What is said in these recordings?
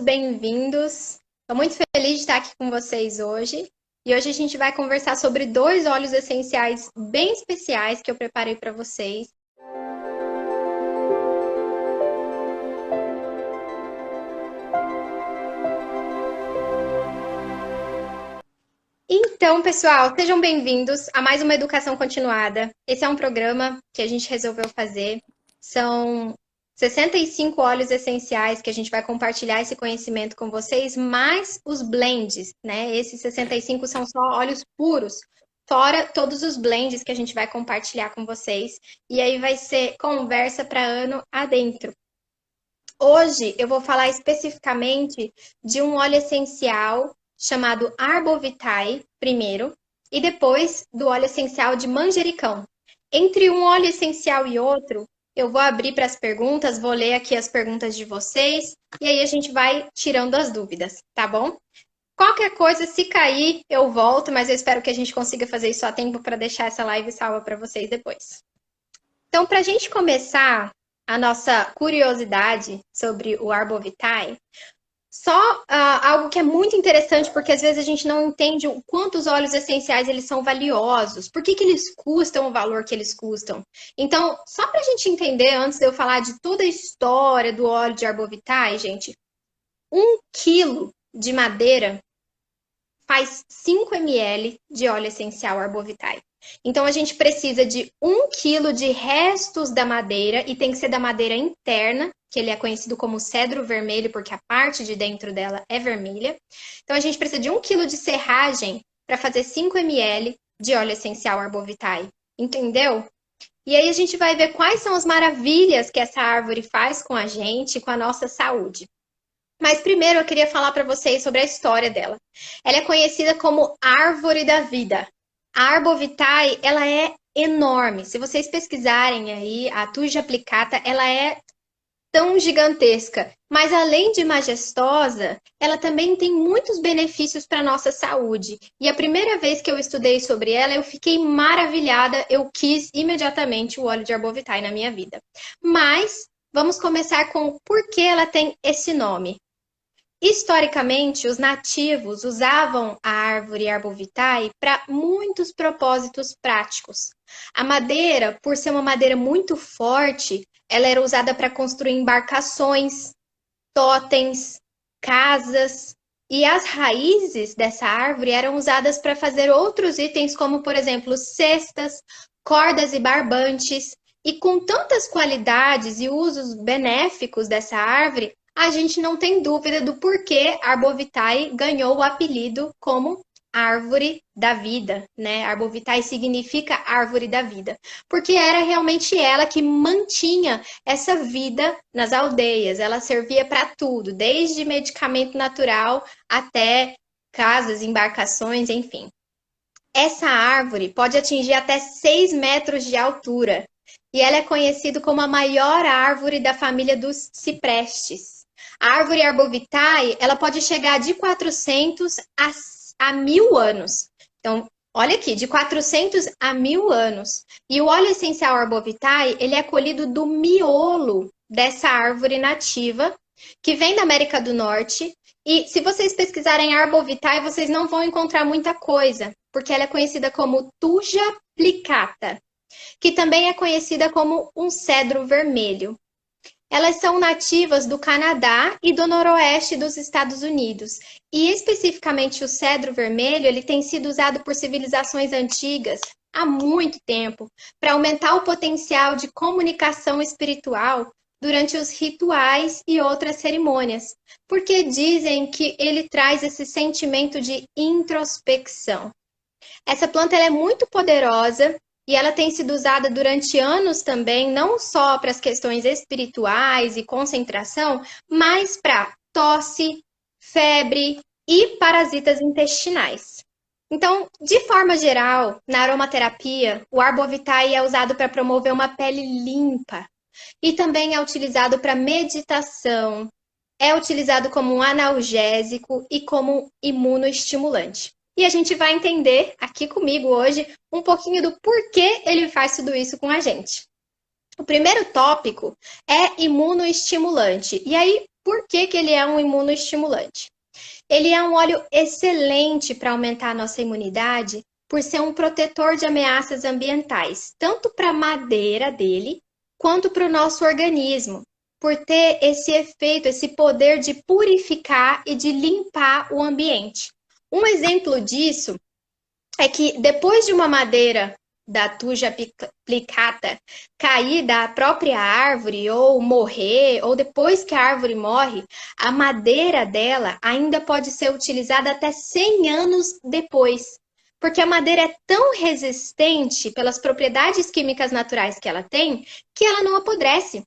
bem-vindos. Estou muito feliz de estar aqui com vocês hoje. E hoje a gente vai conversar sobre 2 óleos essenciais bem especiais que eu preparei para vocês. Então, pessoal, sejam bem-vindos a mais uma Educação Continuada. Esse é um programa que a gente resolveu fazer. São 65 óleos essenciais que a gente vai compartilhar esse conhecimento com vocês, mais os blends, né? Esses 65 são só óleos puros, fora todos os blends que a gente vai compartilhar com vocês. E aí vai ser conversa para ano adentro. Hoje eu vou falar especificamente de um óleo essencial chamado Arbovitae, primeiro, e depois do óleo essencial de manjericão. Entre um óleo essencial e outro, eu vou abrir para as perguntas, vou ler aqui as perguntas de vocês, e aí a gente vai tirando as dúvidas, tá bom? Qualquer coisa, se cair, eu volto, mas eu espero que a gente consiga fazer isso a tempo para deixar essa live salva para vocês depois. Então, para a gente começar a nossa curiosidade sobre o Arbovitae, só algo que é muito interessante, porque às vezes a gente não entende o quanto os óleos essenciais eles são valiosos, por que eles custam o valor que eles custam. Então, só para a gente entender, antes de eu falar de toda a história do óleo de Arbovitae, gente, 1 quilo de madeira faz 5 ml de óleo essencial Arbovitae. Então, a gente precisa de 1 quilo de restos da madeira, e tem que ser da madeira interna, que ele é conhecido como cedro vermelho, porque a parte de dentro dela é vermelha. Então, a gente precisa de 1 quilo de serragem para fazer 5 ml de óleo essencial Arbovitae. Entendeu? E aí a gente vai ver quais são as maravilhas que essa árvore faz com a gente, com a nossa saúde. Mas primeiro eu queria falar para vocês sobre a história dela. Ela é conhecida como Árvore da Vida. A Arbovitae, ela é enorme. Se vocês pesquisarem aí, a Thuja plicata, ela é tão gigantesca. Mas além de majestosa, ela também tem muitos benefícios para a nossa saúde. E a primeira vez que eu estudei sobre ela, eu fiquei maravilhada. Eu quis imediatamente o óleo de Arbovitae na minha vida. Mas vamos começar com por que ela tem esse nome. Historicamente, os nativos usavam a árvore Arbovitae para muitos propósitos práticos. A madeira, por ser uma madeira muito forte, ela era usada para construir embarcações, totens, casas, e as raízes dessa árvore eram usadas para fazer outros itens, como, por exemplo, cestas, cordas e barbantes. E com tantas qualidades e usos benéficos dessa árvore, a gente não tem dúvida do porquê Arbovitae ganhou o apelido como árvore da vida, né? Arbovitae significa árvore da vida, porque era realmente ela que mantinha essa vida nas aldeias. Ela servia para tudo, desde medicamento natural até casas, embarcações, enfim. Essa árvore pode atingir até 6 metros de altura e ela é conhecida como a maior árvore da família dos ciprestes. A árvore Arbovitae, ela pode chegar de 400 a 1000 anos. Então, olha aqui, de 400 a 1000 anos. E o óleo essencial Arbovitae, ele é colhido do miolo dessa árvore nativa, que vem da América do Norte. E se vocês pesquisarem Arbovitae, vocês não vão encontrar muita coisa, porque ela é conhecida como Thuja plicata, que também é conhecida como um cedro vermelho. Elas são nativas do Canadá e do noroeste dos Estados Unidos. E especificamente o cedro vermelho, ele tem sido usado por civilizações antigas há muito tempo para aumentar o potencial de comunicação espiritual durante os rituais e outras cerimônias, porque dizem que ele traz esse sentimento de introspecção. Essa planta ela é muito poderosa e ela tem sido usada durante anos também, não só para as questões espirituais e concentração, mas para tosse, febre e parasitas intestinais. Então, de forma geral, na aromaterapia, o Arbovitae é usado para promover uma pele limpa e também é utilizado para meditação, é utilizado como um analgésico e como imunoestimulante. E a gente vai entender aqui comigo hoje um pouquinho do porquê ele faz tudo isso com a gente. O primeiro tópico é imunoestimulante. E aí, Por que que ele é um imunoestimulante? Ele é um óleo excelente para aumentar a nossa imunidade, por ser um protetor de ameaças ambientais, tanto para a madeira dele, quanto para o nosso organismo, por ter esse efeito, esse poder de purificar e de limpar o ambiente. Um exemplo disso é que depois de uma madeira da Thuja plicata cair da própria árvore ou morrer, ou depois que a árvore morre, a madeira dela ainda pode ser utilizada até 100 anos depois. Porque a madeira é tão resistente pelas propriedades químicas naturais que ela tem, que ela não apodrece.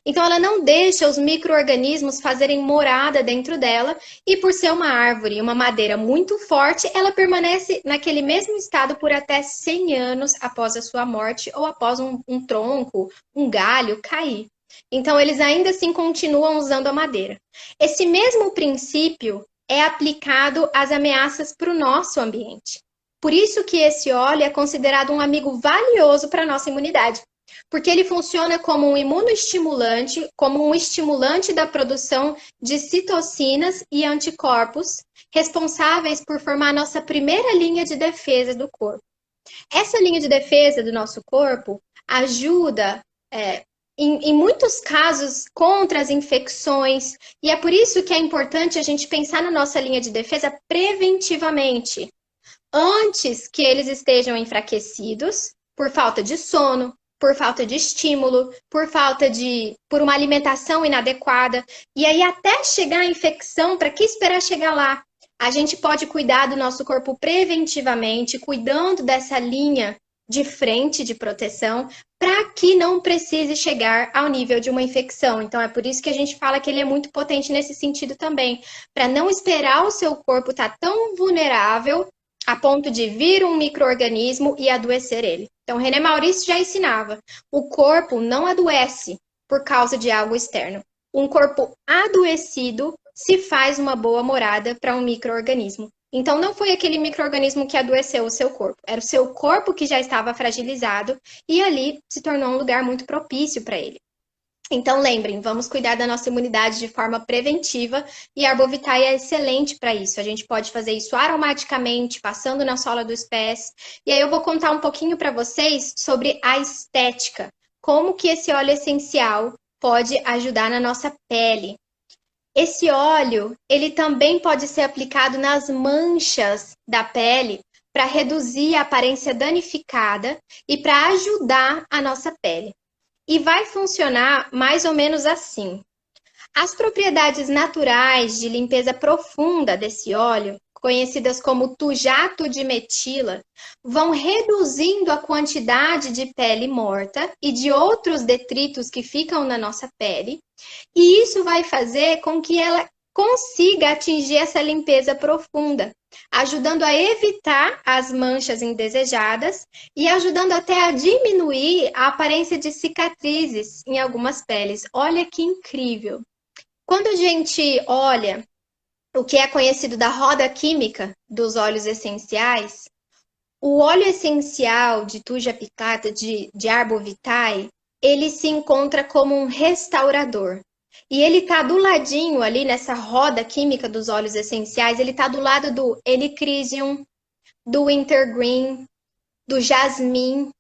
Então, ela não deixa os micro-organismos fazerem morada dentro dela, e por ser uma árvore e uma madeira muito forte, ela permanece naquele mesmo estado por até 100 anos após a sua morte ou após um tronco, um galho cair. Então, eles ainda assim continuam usando a madeira. Esse mesmo princípio é aplicado às ameaças para o nosso ambiente. Por isso que esse óleo é considerado um amigo valioso para a nossa imunidade. Porque ele funciona como um imunoestimulante, como um estimulante da produção de citocinas e anticorpos, responsáveis por formar a nossa primeira linha de defesa do corpo. Essa linha de defesa do nosso corpo ajuda, em muitos casos, contra as infecções, e é por isso que é importante a gente pensar na nossa linha de defesa preventivamente, antes que eles estejam enfraquecidos por falta de sono, por falta de estímulo, por uma alimentação inadequada. E aí, até chegar a infecção, para que esperar chegar lá? A gente pode cuidar do nosso corpo preventivamente, cuidando dessa linha de frente de proteção, para que não precise chegar ao nível de uma infecção. Então, é por isso que a gente fala que ele é muito potente nesse sentido também, para não esperar o seu corpo estar tão vulnerável a ponto de vir um micro-organismo e adoecer ele. Então, René Maurício já ensinava, o corpo não adoece por causa de algo externo. Um corpo adoecido se faz uma boa morada para um micro-organismo. Então, não foi aquele micro-organismo que adoeceu o seu corpo, era o seu corpo que já estava fragilizado e ali se tornou um lugar muito propício para ele. Então, lembrem, vamos cuidar da nossa imunidade de forma preventiva e a Arbovitae é excelente para isso. A gente pode fazer isso aromaticamente, passando na sola dos pés. E aí eu vou contar um pouquinho para vocês sobre a estética. Como que esse óleo essencial pode ajudar na nossa pele. Esse óleo, ele também pode ser aplicado nas manchas da pele para reduzir a aparência danificada e para ajudar a nossa pele. E vai funcionar mais ou menos assim. As propriedades naturais de limpeza profunda desse óleo, conhecidas como tujato de metila, vão reduzindo a quantidade de pele morta e de outros detritos que ficam na nossa pele, e isso vai fazer com que ela consiga atingir essa limpeza profunda, ajudando a evitar as manchas indesejadas e ajudando até a diminuir a aparência de cicatrizes em algumas peles. Olha que incrível! Quando a gente olha o que é conhecido da roda química dos óleos essenciais, o óleo essencial de Thuja plicata, de Arbovitae, ele se encontra como um restaurador. E ele está do ladinho ali nessa roda química dos óleos essenciais, ele está do lado do Helichrysum, do Wintergreen, do Jasmim.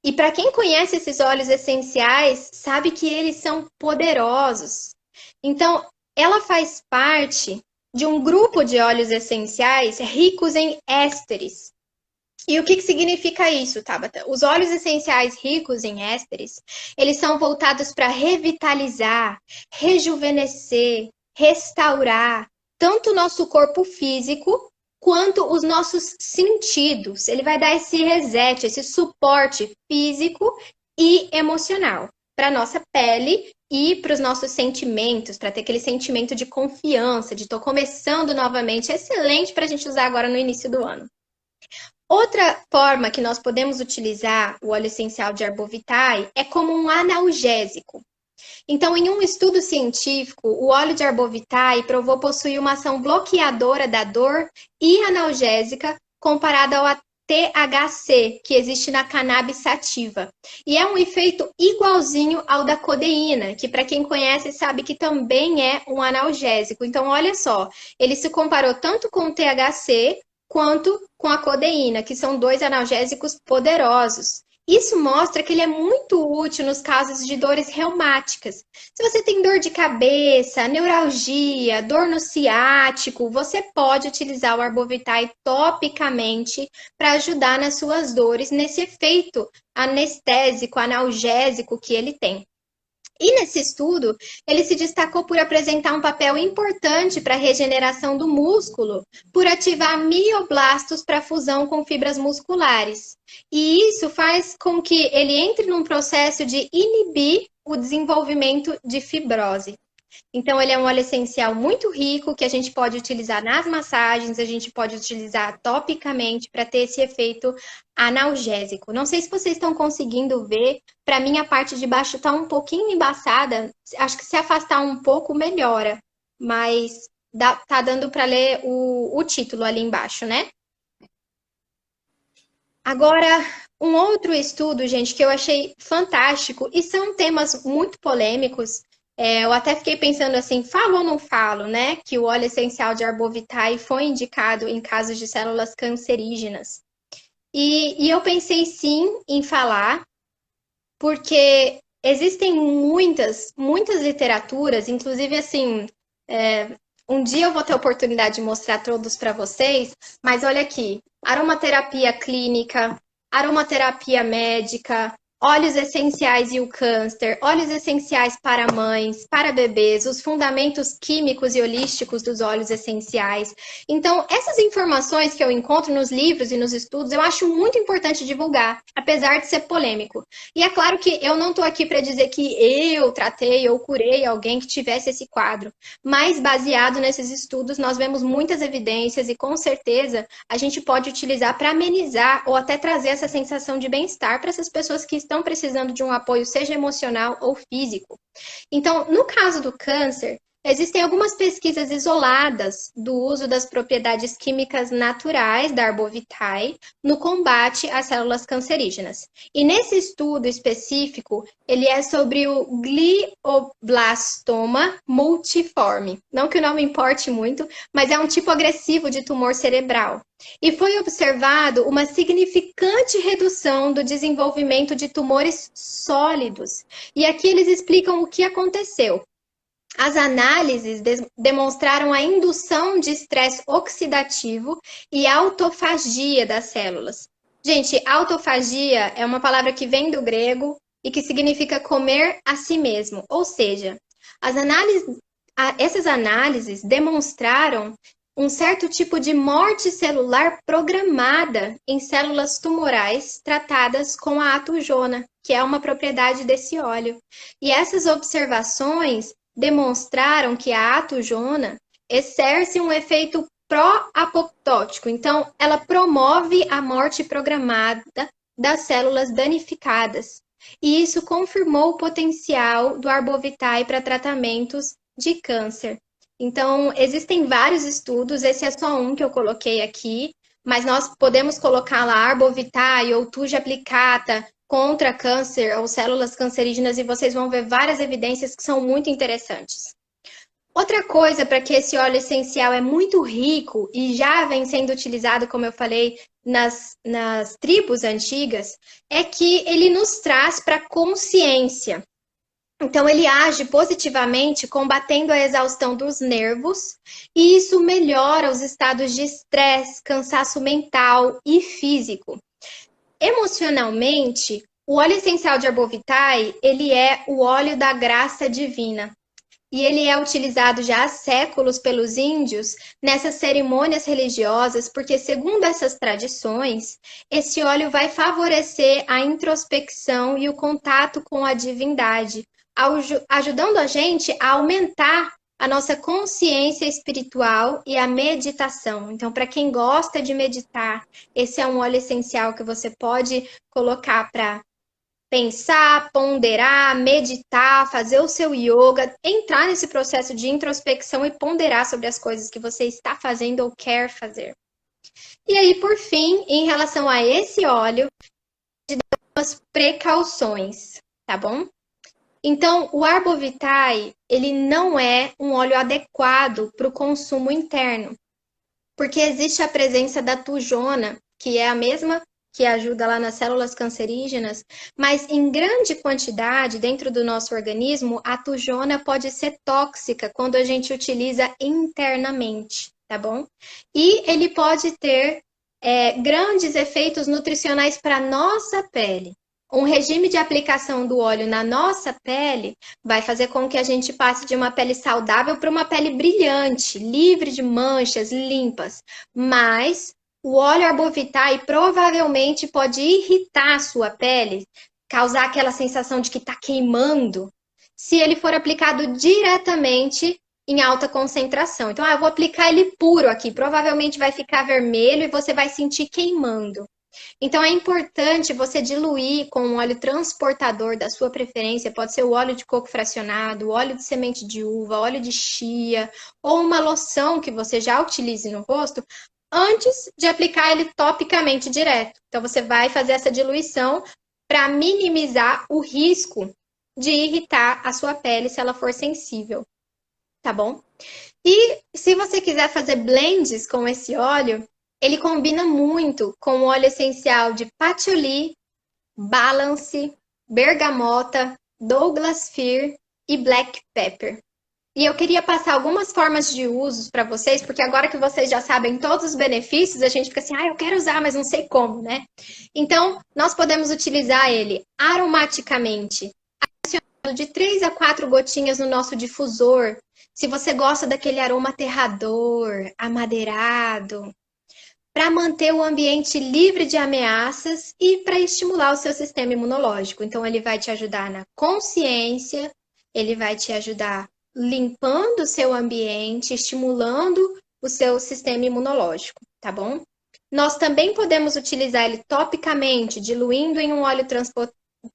E para quem conhece esses óleos essenciais, sabe que eles são poderosos. Então, ela faz parte de um grupo de óleos essenciais ricos em ésteres. E o que significa isso, Tabata? Os óleos essenciais ricos em ésteres, eles são voltados para revitalizar, rejuvenescer, restaurar tanto o nosso corpo físico quanto os nossos sentidos. Ele vai dar esse reset, esse suporte físico e emocional para a nossa pele e para os nossos sentimentos, para ter aquele sentimento de confiança, de estou começando novamente. É excelente para a gente usar agora no início do ano. Outra forma que nós podemos utilizar o óleo essencial de Arbovitae é como um analgésico. Então, em um estudo científico, o óleo de Arbovitae provou possuir uma ação bloqueadora da dor e analgésica comparada THC, que existe na cannabis sativa. E é um efeito igualzinho ao da codeína, que para quem conhece sabe que também é um analgésico. Então, olha só, ele se comparou tanto com o THC quanto com a codeína, que são dois analgésicos poderosos. Isso mostra que ele é muito útil nos casos de dores reumáticas. Se você tem dor de cabeça, neuralgia, dor no ciático, você pode utilizar o Arbovitae topicamente para ajudar nas suas dores, nesse efeito anestésico, analgésico que ele tem. E nesse estudo, ele se destacou por apresentar um papel importante para a regeneração do músculo, por ativar mioblastos para fusão com fibras musculares. E isso faz com que ele entre num processo de inibir o desenvolvimento de fibrose. Então, ele é um óleo essencial muito rico que a gente pode utilizar nas massagens, a gente pode utilizar topicamente para ter esse efeito analgésico. Não sei se vocês estão conseguindo ver, para mim a parte de baixo está um pouquinho embaçada, acho que se afastar um pouco melhora, mas tá dando para ler o título ali embaixo, né? Agora, um outro estudo, gente, que eu achei fantástico, e são temas muito polêmicos. Eu até fiquei pensando assim, falo ou não falo, né? Que o óleo essencial de Arbovitae foi indicado em casos de células cancerígenas. E eu pensei sim em falar, porque existem muitas literaturas, inclusive assim, um dia eu vou ter a oportunidade de mostrar todos para vocês, mas olha aqui, aromaterapia clínica, aromaterapia médica, óleos essenciais e o câncer, óleos essenciais para mães, para bebês, os fundamentos químicos e holísticos dos óleos essenciais. Então, essas informações que eu encontro nos livros e nos estudos, eu acho muito importante divulgar, apesar de ser polêmico. E é claro que eu não estou aqui para dizer que eu tratei ou curei alguém que tivesse esse quadro, mas baseado nesses estudos, nós vemos muitas evidências e com certeza a gente pode utilizar para amenizar ou até trazer essa sensação de bem-estar para essas pessoas que estão precisando de um apoio, seja emocional ou físico. Então, no caso do câncer, existem algumas pesquisas isoladas do uso das propriedades químicas naturais da Arbovitae no combate às células cancerígenas. E nesse estudo específico, ele é sobre o glioblastoma multiforme. Não que o nome importe muito, mas é um tipo agressivo de tumor cerebral. E foi observado uma significante redução do desenvolvimento de tumores sólidos. E aqui eles explicam o que aconteceu. As análises demonstraram a indução de estresse oxidativo e autofagia das células. Gente, autofagia é uma palavra que vem do grego e que significa comer a si mesmo. Ou seja, essas análises demonstraram um certo tipo de morte celular programada em células tumorais tratadas com a atujona, que é uma propriedade desse óleo. E essas observações demonstraram que a atujona exerce um efeito pró-apoptótico. Então, ela promove a morte programada das células danificadas. E isso confirmou o potencial do Arbovitae para tratamentos de câncer. Então, existem vários estudos, esse é só um que eu coloquei aqui, mas nós podemos colocar lá Arbovitae ou Thuja applicata contra câncer ou células cancerígenas e vocês vão ver várias evidências que são muito interessantes. Outra coisa para que esse óleo essencial é muito rico e já vem sendo utilizado, como eu falei, nas tribos antigas, é que ele nos traz para a consciência. Então, ele age positivamente combatendo a exaustão dos nervos e isso melhora os estados de estresse, cansaço mental e físico. Emocionalmente, o óleo essencial de Arbovitae, ele é o óleo da graça divina. E ele é utilizado já há séculos pelos índios nessas cerimônias religiosas, porque, segundo essas tradições, esse óleo vai favorecer a introspecção e o contato com a divindade, ajudando a gente a aumentar a nossa consciência espiritual e a meditação. Então, para quem gosta de meditar, esse é um óleo essencial que você pode colocar para pensar, ponderar, meditar, fazer o seu yoga, entrar nesse processo de introspecção e ponderar sobre as coisas que você está fazendo ou quer fazer. E aí, por fim, em relação a esse óleo, umas precauções, tá bom? Então, o Arbovitae, ele não é um óleo adequado para o consumo interno, porque existe a presença da tujona, que é a mesma que ajuda lá nas células cancerígenas, mas em grande quantidade dentro do nosso organismo, a tujona pode ser tóxica quando a gente utiliza internamente, tá bom? E ele pode ter grandes efeitos nutricionais para a nossa pele. Um regime de aplicação do óleo na nossa pele vai fazer com que a gente passe de uma pele saudável para uma pele brilhante, livre de manchas, limpas. Mas o óleo Arbovitae provavelmente pode irritar a sua pele, causar aquela sensação de que está queimando, se ele for aplicado diretamente em alta concentração. Então, eu vou aplicar ele puro aqui, provavelmente vai ficar vermelho e você vai sentir queimando. Então, é importante você diluir com um óleo transportador da sua preferência, pode ser o óleo de coco fracionado, óleo de semente de uva, óleo de chia, ou uma loção que você já utilize no rosto, antes de aplicar ele topicamente direto. Então, você vai fazer essa diluição para minimizar o risco de irritar a sua pele se ela for sensível, tá bom? E se você quiser fazer blends com esse óleo, ele combina muito com o óleo essencial de patchouli, balance, bergamota, Douglas Fir e black pepper. E eu queria passar algumas formas de uso para vocês, porque agora que vocês já sabem todos os benefícios, a gente fica assim, eu quero usar, mas não sei como, né? Então, nós podemos utilizar ele aromaticamente, de 3 a 4 gotinhas no nosso difusor. Se você gosta daquele aroma aterrador, amadeirado, para manter o ambiente livre de ameaças e para estimular o seu sistema imunológico. Então, ele vai te ajudar na consciência, ele vai te ajudar limpando o seu ambiente, estimulando o seu sistema imunológico, tá bom? Nós também podemos utilizar ele topicamente, diluindo em um óleo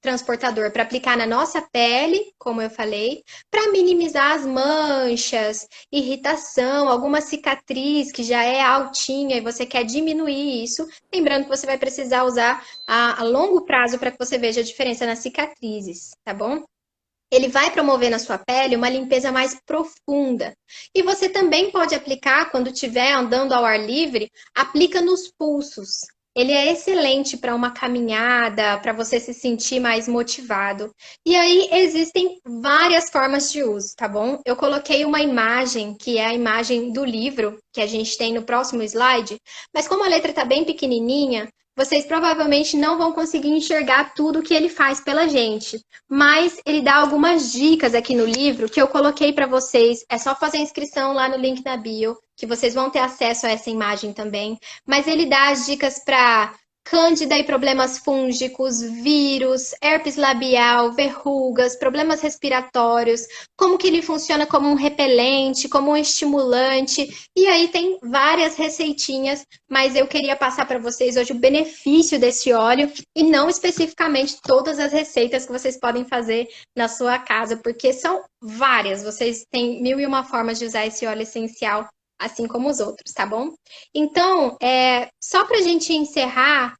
transportador para aplicar na nossa pele, como eu falei, para minimizar as manchas, irritação, alguma cicatriz que já é altinha e você quer diminuir isso. Lembrando que você vai precisar usar a longo prazo para que você veja a diferença nas cicatrizes, tá bom? Ele vai promover na sua pele uma limpeza mais profunda. E você também pode aplicar, quando estiver andando ao ar livre, aplica nos pulsos. Ele é excelente para uma caminhada, para você se sentir mais motivado. E aí existem várias formas de uso, tá bom? Eu coloquei uma imagem, que é a imagem do livro, que a gente tem no próximo slide, mas como a letra está bem pequenininha, vocês provavelmente não vão conseguir enxergar tudo que ele faz pela gente. Mas ele dá algumas dicas aqui no livro que eu coloquei para vocês. É só fazer a inscrição lá no link na bio, que vocês vão ter acesso a essa imagem também. Mas ele dá as dicas para cândida e problemas fúngicos, vírus, herpes labial, verrugas, problemas respiratórios, como que ele funciona como um repelente, como um estimulante. E aí tem várias receitinhas, mas eu queria passar para vocês hoje o benefício desse óleo e não especificamente todas as receitas que vocês podem fazer na sua casa, porque são várias. Vocês têm 1001 formas de usar esse óleo essencial, assim como os outros, tá bom? Então, só para a gente encerrar,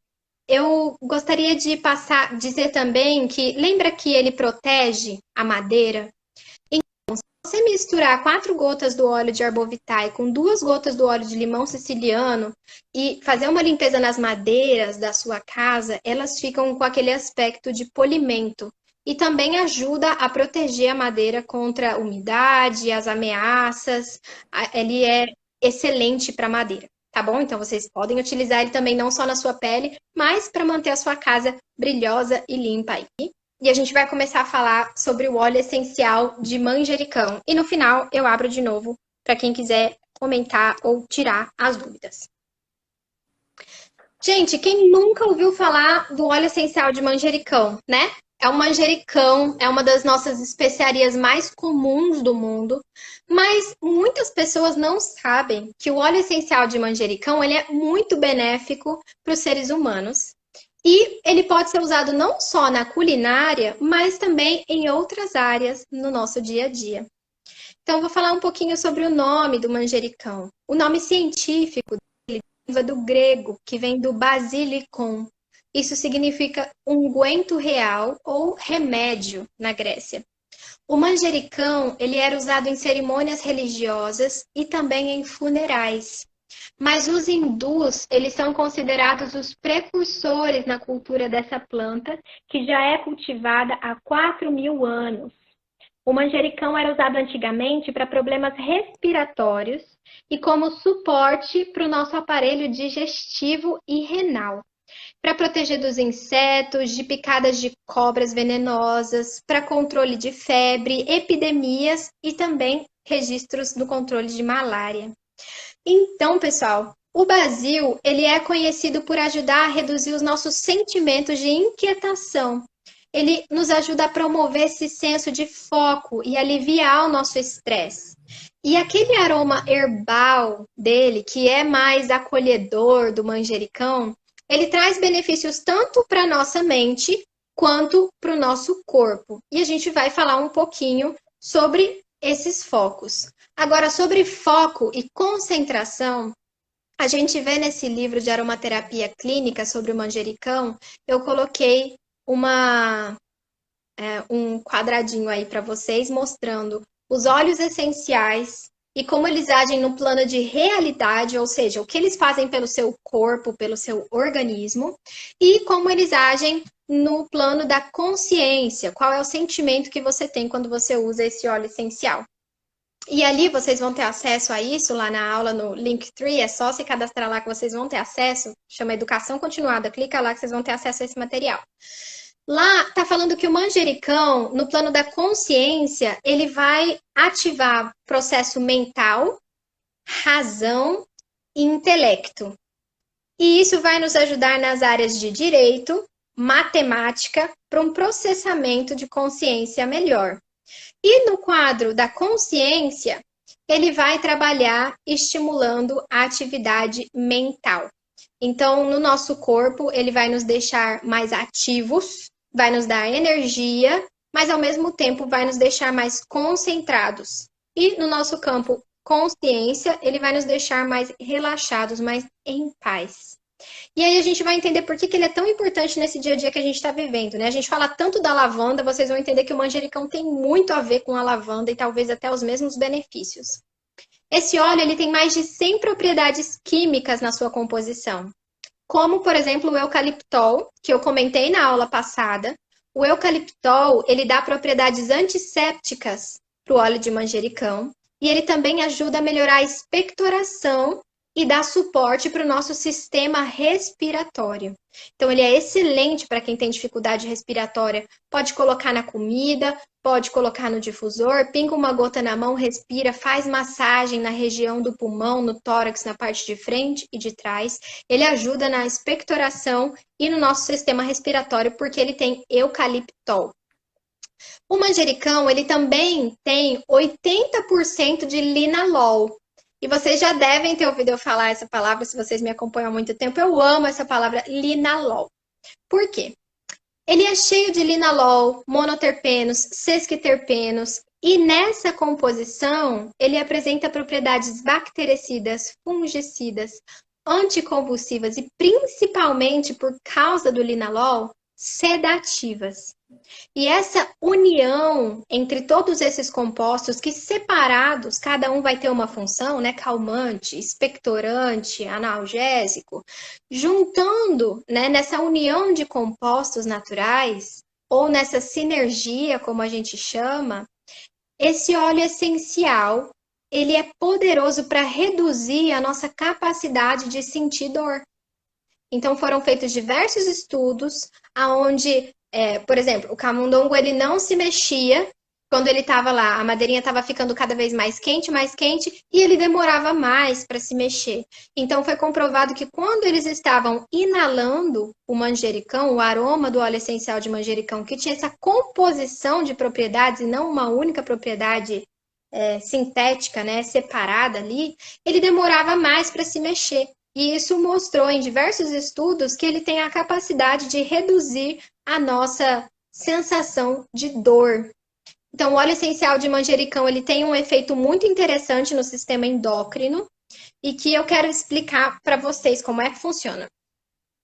eu gostaria de dizer também que, lembra que ele protege a madeira? Então, se você misturar 4 gotas do óleo de Arbovitae com 2 gotas do óleo de limão siciliano e fazer uma limpeza nas madeiras da sua casa, elas ficam com aquele aspecto de polimento. E também ajuda a proteger a madeira contra a umidade, as ameaças. Ele é excelente para madeira, tá bom? Então vocês podem utilizar ele também não só na sua pele, mas para manter a sua casa brilhosa e limpa aí. E a gente vai começar a falar sobre o óleo essencial de manjericão. E no final eu abro de novo para quem quiser comentar ou tirar as dúvidas. Gente, quem nunca ouviu falar do óleo essencial de manjericão, né? É o manjericão, é uma das nossas especiarias mais comuns do mundo, mas muitas pessoas não sabem que o óleo essencial de manjericão ele é muito benéfico para os seres humanos. E ele pode ser usado não só na culinária, mas também em outras áreas no nosso dia a dia. Então, eu vou falar um pouquinho sobre o nome do manjericão. O nome científico dele do grego, que vem do basilicon. Isso significa unguento real ou remédio na Grécia. O manjericão, ele era usado em cerimônias religiosas e também em funerais. Mas os hindus, eles são considerados os precursores na cultura dessa planta, que já é cultivada há 4.000 anos. O manjericão era usado antigamente para problemas respiratórios e como suporte para o nosso aparelho digestivo e renal. Para proteger dos insetos, de picadas de cobras venenosas, para controle de febre, epidemias e também registros do controle de malária. Então, pessoal, o basil, ele é conhecido por ajudar a reduzir os nossos sentimentos de inquietação. Ele nos ajuda a promover esse senso de foco e aliviar o nosso estresse. E aquele aroma herbal dele, que é mais acolhedor do manjericão, ele traz benefícios tanto para a nossa mente quanto para o nosso corpo. E a gente vai falar um pouquinho sobre esses focos. Agora, sobre foco e concentração, a gente vê nesse livro de aromaterapia clínica sobre o manjericão, eu coloquei um quadradinho aí para vocês mostrando os óleos essenciais e como eles agem no plano de realidade, ou seja, o que eles fazem pelo seu corpo, pelo seu organismo, e como eles agem no plano da consciência, qual é o sentimento que você tem quando você usa esse óleo essencial. E ali vocês vão ter acesso a isso lá na aula no Linktree, é só se cadastrar lá que vocês vão ter acesso, chama Educação Continuada, clica lá que vocês vão ter acesso a esse material. Lá tá falando que o manjericão, no plano da consciência, ele vai ativar processo mental, razão e intelecto. E isso vai nos ajudar nas áreas de direito, matemática, para um processamento de consciência melhor. E no quadro da consciência, ele vai trabalhar estimulando a atividade mental. Então, no nosso corpo, ele vai nos deixar mais ativos, vai nos dar energia, mas ao mesmo tempo vai nos deixar mais concentrados. E no nosso campo consciência, ele vai nos deixar mais relaxados, mais em paz. E aí a gente vai entender por que ele é tão importante nesse dia a dia que a gente está vivendo, né? A gente fala tanto da lavanda, vocês vão entender que o manjericão tem muito a ver com a lavanda e talvez até os mesmos benefícios. Esse óleo ele tem mais de 100 propriedades químicas na sua composição, como, por exemplo, o eucaliptol, que eu comentei na aula passada. O eucaliptol, ele dá propriedades antissépticas para o óleo de manjericão e ele também ajuda a melhorar a expectoração e dá suporte para o nosso sistema respiratório. Então, ele é excelente para quem tem dificuldade respiratória. Pode colocar na comida, pode colocar no difusor, pinga uma gota na mão, respira, faz massagem na região do pulmão, no tórax, na parte de frente e de trás. Ele ajuda na expectoração e no nosso sistema respiratório, porque ele tem eucaliptol. O manjericão, ele também tem 80% de linalol. E vocês já devem ter ouvido eu falar essa palavra, se vocês me acompanham há muito tempo. Eu amo essa palavra linalol. Por quê? Ele é cheio de linalol, monoterpenos, sesquiterpenos. E nessa composição, ele apresenta propriedades bactericidas, fungicidas, anticonvulsivas e, principalmente por causa do linalol, sedativas. E essa união entre todos esses compostos, que separados, cada um vai ter uma função, né? Calmante, expectorante, analgésico, juntando, né, nessa união de compostos naturais, ou nessa sinergia, como a gente chama, esse óleo essencial, ele é poderoso para reduzir a nossa capacidade de sentir dor. Então, foram feitos diversos estudos onde, por exemplo, o camundongo ele não se mexia quando ele estava lá. A madeirinha estava ficando cada vez mais quente, e ele demorava mais para se mexer. Então, foi comprovado que quando eles estavam inalando o manjericão, o aroma do óleo essencial de manjericão, que tinha essa composição de propriedades e não uma única propriedade sintética, né, separada ali, ele demorava mais para se mexer. E isso mostrou em diversos estudos que ele tem a capacidade de reduzir a nossa sensação de dor. Então, o óleo essencial de manjericão ele tem um efeito muito interessante no sistema endócrino. e que eu quero explicar para vocês como é que funciona.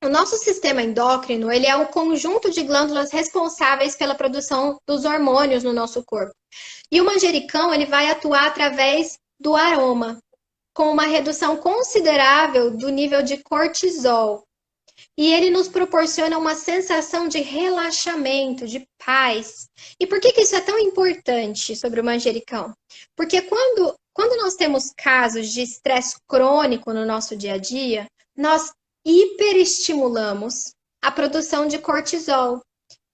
O nosso sistema endócrino, ele é o conjunto de glândulas responsáveis pela produção dos hormônios no nosso corpo. E o manjericão, ele vai atuar através do aroma, com uma redução considerável do nível de cortisol. E ele nos proporciona uma sensação de relaxamento, de paz. E por que isso é tão importante sobre o manjericão? Porque quando nós temos casos de estresse crônico no nosso dia a dia, nós hiperestimulamos a produção de cortisol.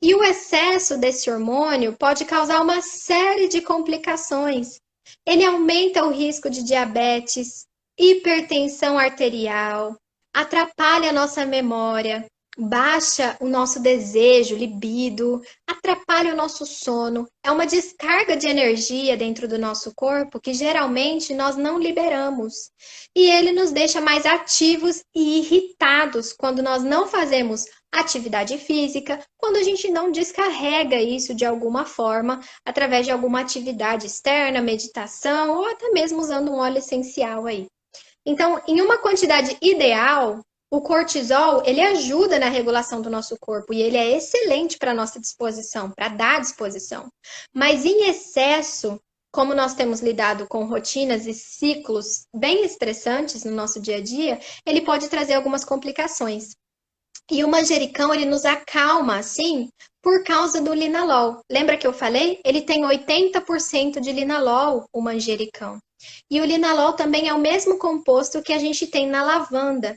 E o excesso desse hormônio pode causar uma série de complicações. Ele aumenta o risco de diabetes, hipertensão arterial, atrapalha a nossa memória, baixa o nosso desejo, libido, atrapalha o nosso sono. É uma descarga de energia dentro do nosso corpo que geralmente nós não liberamos. E ele nos deixa mais ativos e irritados quando nós não fazemos atividade física, quando a gente não descarrega isso de alguma forma, através de alguma atividade externa, meditação, ou até mesmo usando um óleo essencial aí. Então, em uma quantidade ideal, o cortisol, ele ajuda na regulação do nosso corpo e ele é excelente para a nossa disposição, para dar disposição. Mas em excesso, como nós temos lidado com rotinas e ciclos bem estressantes no nosso dia a dia, ele pode trazer algumas complicações. E o manjericão, ele nos acalma, assim, por causa do linalol. Lembra que eu falei? Ele tem 80% de linalol, o manjericão. E o linalol também é o mesmo composto que a gente tem na lavanda.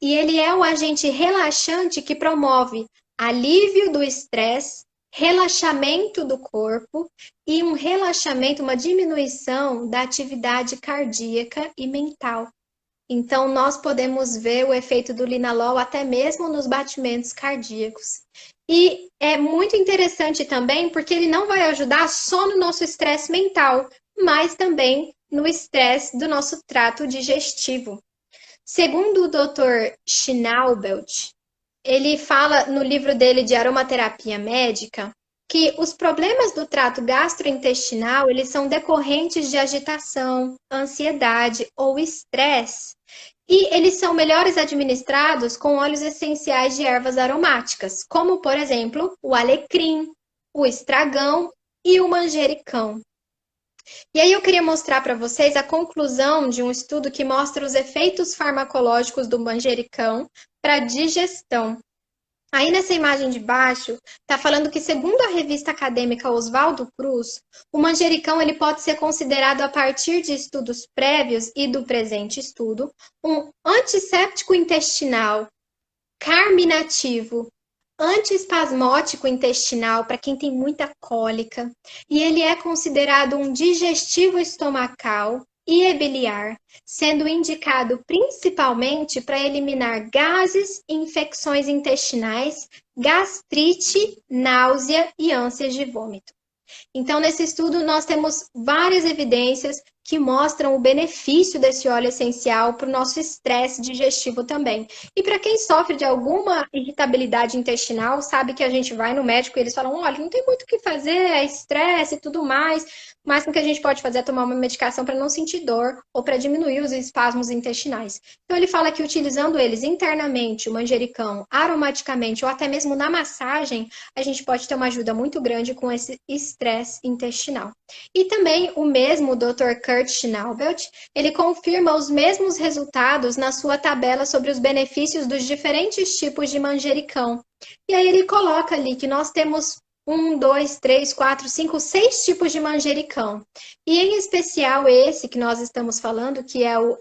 E ele é o agente relaxante que promove alívio do estresse, relaxamento do corpo e um relaxamento, uma diminuição da atividade cardíaca e mental. Então, nós podemos ver o efeito do linalol até mesmo nos batimentos cardíacos. E é muito interessante também porque ele não vai ajudar só no nosso estresse mental, mas também no estresse do nosso trato digestivo. Segundo o Dr. Schnaubelt, ele fala no livro dele de aromaterapia médica que os problemas do trato gastrointestinal, eles são decorrentes de agitação, ansiedade ou estresse. E eles são melhores administrados com óleos essenciais de ervas aromáticas, como, por exemplo, o alecrim, o estragão e o manjericão. E aí eu queria mostrar para vocês a conclusão de um estudo que mostra os efeitos farmacológicos do manjericão para digestão. Aí nessa imagem de baixo, está falando que, segundo a revista acadêmica Oswaldo Cruz, o manjericão ele pode ser considerado, a partir de estudos prévios e do presente estudo, um antisséptico intestinal, carminativo, antiespasmótico intestinal para quem tem muita cólica, e ele é considerado um digestivo estomacal e biliar, sendo indicado principalmente para eliminar gases e infecções intestinais, gastrite, náusea e ânsias de vômito. Então, nesse estudo, nós temos várias evidências que mostram o benefício desse óleo essencial para o nosso estresse digestivo também. E para quem sofre de alguma irritabilidade intestinal, sabe que a gente vai no médico e eles falam, olha, não tem muito o que fazer, é estresse e tudo mais. O máximo que a gente pode fazer é tomar uma medicação para não sentir dor ou para diminuir os espasmos intestinais. Então, ele fala que utilizando eles internamente, o manjericão, aromaticamente ou até mesmo na massagem, a gente pode ter uma ajuda muito grande com esse estresse intestinal. E também o mesmo Dr. Kurt Schnaubelt, ele confirma os mesmos resultados na sua tabela sobre os benefícios dos diferentes tipos de manjericão. E aí ele coloca ali que nós temos 1, 2, 3, 4, 5, 6 tipos de manjericão. E em especial esse que nós estamos falando, que é o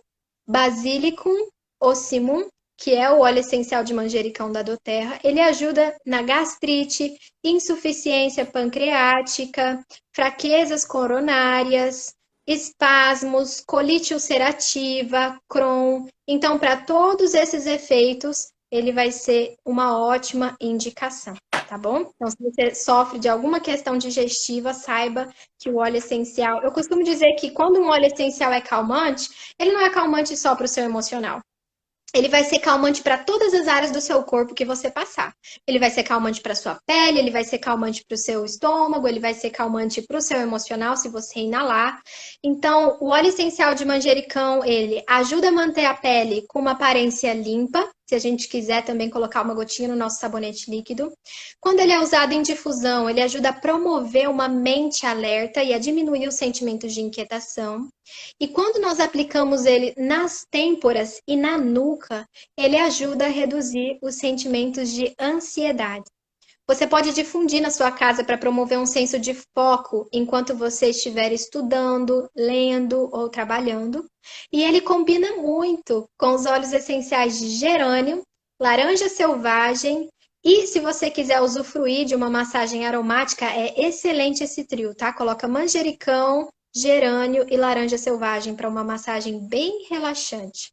Basilicum ocimum, que é o óleo essencial de manjericão da doTERRA, ele ajuda na gastrite, insuficiência pancreática, fraquezas coronárias, espasmos, colite ulcerativa, Crohn. Então, para todos esses efeitos, ele vai ser uma ótima indicação, tá bom? Então, se você sofre de alguma questão digestiva, saiba que o óleo essencial... Eu costumo dizer que quando um óleo essencial é calmante, ele não é calmante só para o seu emocional. Ele vai ser calmante para todas as áreas do seu corpo que você passar. Ele vai ser calmante para sua pele, ele vai ser calmante para o seu estômago, ele vai ser calmante para o seu emocional, se você inalar. Então, o óleo essencial de manjericão, ele ajuda a manter a pele com uma aparência limpa, se a gente quiser também colocar uma gotinha no nosso sabonete líquido. Quando ele é usado em difusão, ele ajuda a promover uma mente alerta e a diminuir os sentimentos de inquietação. E quando nós aplicamos ele nas têmporas e na nuca, ele ajuda a reduzir os sentimentos de ansiedade. Você pode difundir na sua casa para promover um senso de foco enquanto você estiver estudando, lendo ou trabalhando. E ele combina muito com os óleos essenciais de gerânio, laranja selvagem. E se você quiser usufruir de uma massagem aromática, é excelente esse trio, tá? Coloca manjericão, gerânio e laranja selvagem para uma massagem bem relaxante.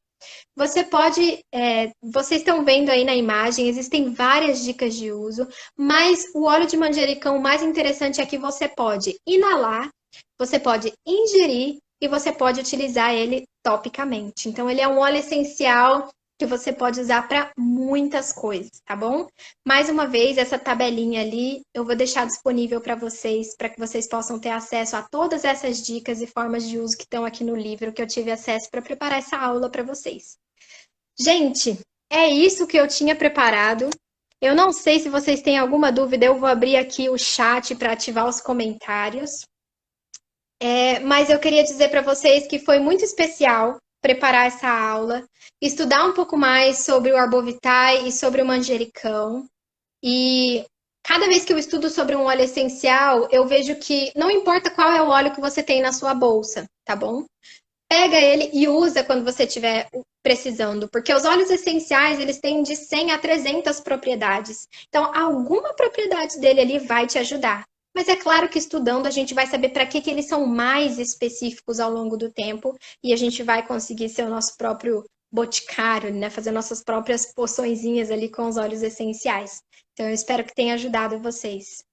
Você pode, vocês estão vendo aí na imagem, existem várias dicas de uso, mas o óleo de manjericão mais interessante é que você pode inalar, você pode ingerir e você pode utilizar ele topicamente. Então, ele é um óleo essencial que você pode usar para muitas coisas, tá bom? Mais uma vez, essa tabelinha ali eu vou deixar disponível para que vocês possam ter acesso a todas essas dicas e formas de uso que estão aqui no livro que eu tive acesso para preparar essa aula para vocês. Gente, é isso que eu tinha preparado. Eu não sei se vocês têm alguma dúvida, eu vou abrir aqui o chat para ativar os comentários. Mas eu queria dizer para vocês que foi muito especial preparar essa aula, estudar um pouco mais sobre o Arbovitae e sobre o manjericão. E cada vez que eu estudo sobre um óleo essencial, eu vejo que não importa qual é o óleo que você tem na sua bolsa, tá bom? Pega ele e usa quando você estiver precisando, porque os óleos essenciais, eles têm de 100 a 300 propriedades. Então, alguma propriedade dele ali vai te ajudar. Mas é claro que estudando a gente vai saber para que eles são mais específicos ao longo do tempo e a gente vai conseguir ser o nosso próprio boticário, né? Fazer nossas próprias poçõezinhas ali com os óleos essenciais. Então, eu espero que tenha ajudado vocês.